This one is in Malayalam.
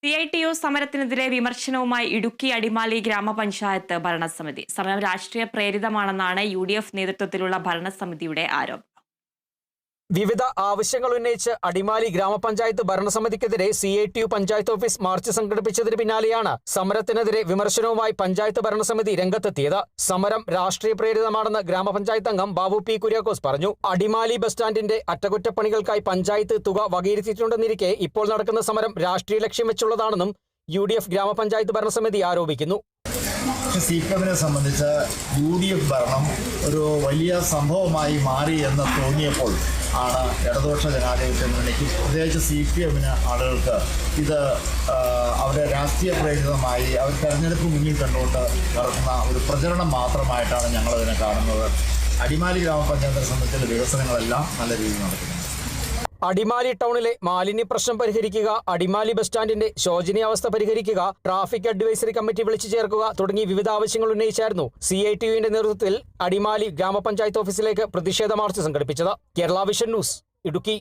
CITU സമരത്തിനെതിരെ വിമർശനവുമായി ഇടുക്കി അടിമാലി ഗ്രാമപഞ്ചായത്ത് ഭരണസമിതി. സമരം രാഷ്ട്രീയ പ്രേരിതമാണെന്നാണ് UDF നേതൃത്വത്തിലുള്ള ഭരണസമിതിയുടെ ആരോപണം. വിവിധ ആവശ്യങ്ങൾ ഉന്നയിച്ച് അടിമാലി ഗ്രാമപഞ്ചായത്ത് ഭരണസമിതിക്കെതിരെ CITU പഞ്ചായത്ത് ഓഫീസ് മാർച്ച് സംഘടിപ്പിച്ചതിന് പിന്നാലെയാണ് സമരത്തിനെതിരെ വിമർശനവുമായി പഞ്ചായത്ത് ഭരണസമിതി രംഗത്തെത്തിയത്. സമരം രാഷ്ട്രീയ പ്രേരിതമാണെന്ന് ഗ്രാമപഞ്ചായത്ത് അംഗം ബാബു പി കുര്യാക്കോസ് പറഞ്ഞു. അടിമാലി ബസ് സ്റ്റാൻഡിന്റെ അറ്റകുറ്റപ്പണികൾക്കായി പഞ്ചായത്ത് തുക വകയിരുത്തിയിട്ടുണ്ടെന്നിരിക്കെ ഇപ്പോൾ നടക്കുന്ന സമരം രാഷ്ട്രീയ ലക്ഷ്യം വെച്ചുള്ളതാണെന്നും UDF ഗ്രാമപഞ്ചായത്ത് ഭരണസമിതി ആരോപിക്കുന്നു. CPMനെ സംബന്ധിച്ച് UDF ഭരണം ഒരു വലിയ സംഭവമായി മാറി എന്ന് തോന്നിയപ്പോൾ ആണ് ഇടതുപക്ഷ ജനാധിപത്യ മുന്നണിക്ക് പ്രത്യേകിച്ച് CPMന് ആളുകൾക്ക് ഇത് അവരുടെ രാഷ്ട്രീയ പ്രേരിതമായി അവർ തെരഞ്ഞെടുപ്പ് മുന്നിൽ കണ്ടുകൊണ്ട് നടത്തുന്ന ഒരു പ്രചരണം മാത്രമായിട്ടാണ് ഞങ്ങളതിനെ കാണുന്നത്. അടിമാലി ഗ്രാമപഞ്ചായത്തിനെ സംബന്ധിച്ചുള്ള വികസനങ്ങളെല്ലാം നല്ല രീതിയിൽ നടക്കുന്നുണ്ട്. അടിമാലി ടൗണിലെ മാലിന്യ പ്രശ്നം പരിഹരിക്കുക, അടിമാലി ബസ് സ്റ്റാൻഡിന്റെ ശോചനീയാവസ്ഥ പരിഹരിക്കുക, ട്രാഫിക് അഡ്വൈസറി കമ്മിറ്റി വിളിച്ചു ചേർക്കുക തുടങ്ങി വിവിധ ആവശ്യങ്ങൾ ഉന്നയിച്ചായിരുന്നു CITUവിന്റെ നേതൃത്വത്തിൽ അടിമാലി ഗ്രാമപഞ്ചായത്ത് ഓഫീസിലേക്ക് പ്രതിഷേധ മാർച്ച് സംഘടിപ്പിച്ചത്. Kerala vision news, Idukki.